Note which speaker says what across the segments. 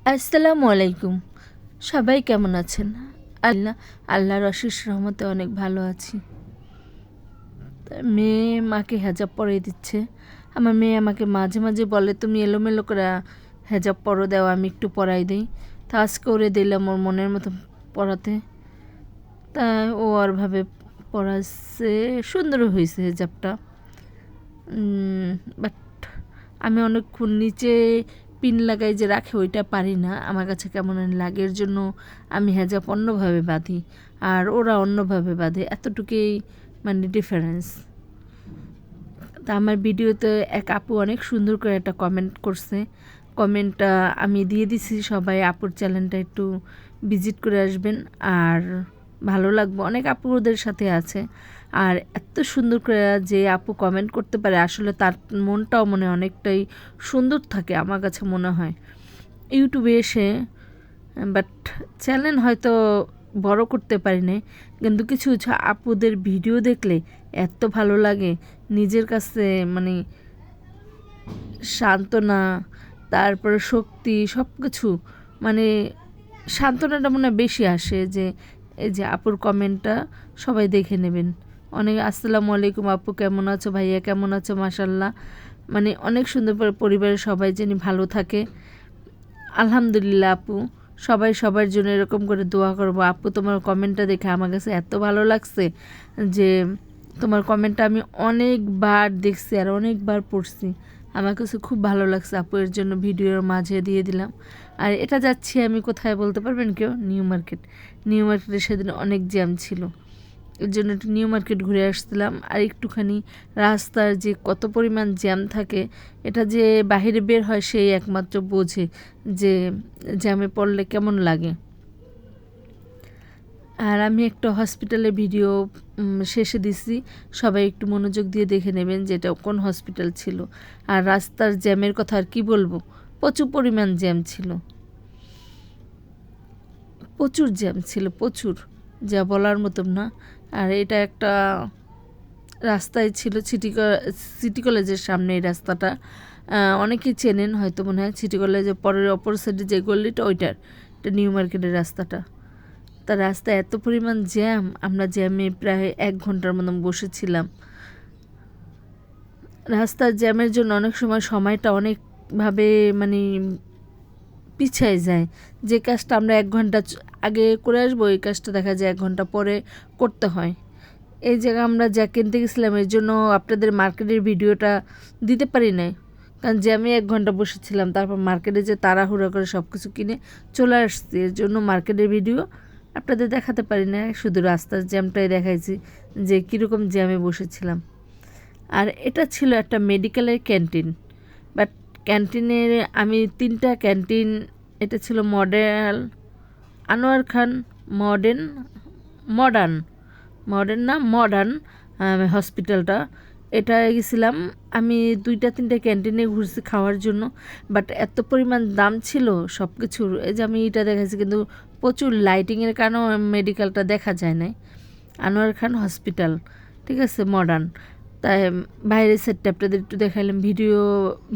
Speaker 1: আসসালামু আলাইকুম। সবাই কেমন আছেন? আল্লাহর অশেষ রহমতে অনেক ভালো আছি। মেয়ে মাকে হেজাব পরিয়ে দিচ্ছে। আমার মেয়ে আমাকে মাঝে মাঝে বলে, তুমি এলোমেলো করে হেজাব পরো, দাও আমি একটু পরাই দিই। তা আজকে ওরে দিলাম ওর মনের মতো পরাতে। তা ও আর ভাবে পরাচ্ছে, সুন্দর হয়েছে হেজাবটা। বাট আমি অনেকক্ষণ নিচে পিন লাগাই যে রাখে ওইটা পারি না, আমার কাছে কেমন লাগে। এর জন্য আমি হেজাব অন্যভাবে বাঁধি আর ওরা অন্যভাবে বাঁধে, এতটুকুই মানে ডিফারেন্স। তা আমার ভিডিওতে এক আপু অনেক সুন্দর করে একটা কমেন্ট করছে। কমেন্টটা আমি দিয়ে দিছি, সবাই আপুর চ্যানেলটা একটু ভিজিট করে আসবেন আর ভালো লাগবে। অনেক আপু ওদের সাথে আছে আর এত সুন্দর করে যে আপু কমেন্ট করতে পারে, আসলে তার মনটাও মনে অনেকটাই সুন্দর থাকে আমার কাছে মনে হয়। ইউটিউবে এসে বাট চ্যানেল হয়তো বড় করতে পারি না, কিন্তু কিছু কিছু আপুদের ভিডিও দেখলে এত ভালো লাগে, নিজের কাছে মানে সান্ত্বনা, তারপরে শক্তি, সব কিছু মানে সান্ত্বনাটা মনে হয় বেশি আসে। যে এই যে আপুর কমেন্টটা সবাই দেখে নেবেন। অনেক আসসালামু আলাইকুম আপু, কেমন আছো? ভাইয়া কেমন আছো? মাশাল্লাহ, মানে অনেক সুন্দর পরিবারের সবাই যেন ভালো থাকে। আলহামদুলিল্লাহ আপু, সবাই সবার জন্য এরকম করে দোয়া করবো। আপু তোমার কমেন্টটা দেখে আমার কাছে এত ভালো লাগছে যে তোমার কমেন্টটা আমি অনেকবার দেখছি আর অনেকবার পড়ছি। আমার কাছে খুব ভালো লাগছে আপু, এর জন্য ভিডিওর মাঝে দিয়ে দিলাম। আর এটা যাচ্ছি আমি কোথায় বলতে পারবেন কেউ? New market. নিউ মার্কেটে সেদিন অনেক জ্যাম ছিল, এর জন্য একটু নিউ মার্কেট ঘুরে আসছিলাম। আর একটুখানি রাস্তার যে কত পরিমাণ জ্যাম থাকে, এটা যে বাহিরে বের হয় সেই একমাত্র বোঝে যে জ্যামে পড়লে কেমন লাগে। আর আমি একটা হসপিটালের ভিডিও শেষে দিছি, সবাই একটু মনোযোগ দিয়ে দেখে নেবেন যে এটা কোন হসপিটাল ছিল। আর রাস্তার জ্যামের কথা আর কি বলবো, প্রচুর পরিমাণ জ্যাম ছিল, প্রচুর জ্যাম ছিল, প্রচুর, যা বলার মতন না। আর এটা একটা রাস্তায় ছিল সিটি কলেজের সামনে। এই রাস্তাটা অনেকেই চেনেন হয়তো, মনে হয় সিটি কলেজের পরের অপর সাইডে যে গল্লিটা ওইটার, এটা নিউ মার্কেটের রাস্তাটা। তার রাস্তায় এত পরিমাণ জ্যাম, আমরা জ্যামে প্রায় 1 ঘন্টার মতন বসেছিলাম। রাস্তার জ্যামের জন্য অনেক সময় সময়টা অনেকভাবে মানে পিছায় যায়। যে কাজটা আমরা 1 ঘন্টা আগে করে আসবো, এই কাজটা দেখা যায় 1 ঘন্টা পরে করতে হয়। এই জায়গায় আমরা যা কিনতে গেছিলাম, এর জন্য আপনাদের মার্কেটের ভিডিওটা দিতে পারি নাই, কারণ যে আমি 1 ঘন্টা বসেছিলাম, তারপর মার্কেটে যে তাড়াহুড়ো করে সব কিছু কিনে চলে আসছি, এর জন্য মার্কেটের ভিডিও আপনাদের দেখাতে পারি না। শুধু রাস্তার জ্যামটাই দেখাইছি যে কীরকম জ্যামে বসেছিলাম। আর এটা ছিল একটা মেডিকেলের ক্যান্টিন। বাট ক্যান্টিনের আমি 3টা ক্যান্টিন, এটা ছিল মডেল আনোয়ার খান, মডার্ন মডার্ন হসপিটালটা, এটা গেছিলাম আমি। 2-3টা ক্যান্টিনে ঘুরছি খাওয়ার জন্য, বাট এত পরিমাণ দাম ছিল সব কিছুর। এই যে আমি এটা দেখাচ্ছি, কিন্তু প্রচুর লাইটিংয়ের কারণেও মেডিকেলটা দেখা যায় না। আনোয়ার খান হসপিটাল, ঠিক আছে, মডার্ন। তাই বাইরের সেটটা আপনাদের একটু দেখালাম,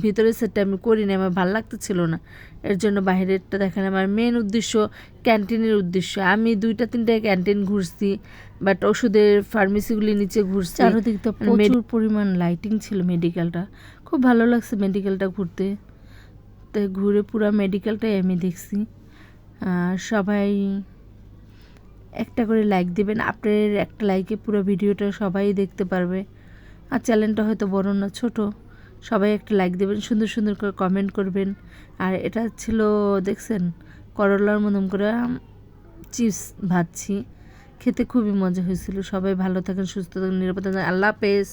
Speaker 1: ভিতরের সেটটা আমি করি না, আমার ভালো লাগতেছিল না, এর জন্য বাইরেরটা দেখালাম। আর মেন উদ্দেশ্য ক্যান্টিনের উদ্দেশ্য, আমি 2-3টা ক্যান্টিন ঘুরছি, বাট ওষুধের ফার্মেসিগুলি নিচে ঘুরছি। চারদিক তো প্রচুর পরিমাণ লাইটিং ছিল। মেডিকেলটা খুব ভালো লাগছে, মেডিকেলটা ঘুরতে। তো ঘুরে পুরো মেডিকেলটাই আমি দেখছি। সবাই একটা করে লাইক দেবেন, আপনার একটা লাইকে পুরো ভিডিওটা সবাই দেখতে পারবে। আর চ্যানেলটা হয়তো বড় না, ছোট, সবাই একটা লাইক দেবেন, সুন্দর সুন্দর করে কমেন্ট করবেন। আর এটা ছিল দেখছেন করলার মতন করে চিপস ভাজছি, খেতে খুবই মজা হয়েছিল। সবাই ভালো থাকেন, সুস্থ থাকেন, নিরাপদ থাকেন। আল্লাহ হাফেজ।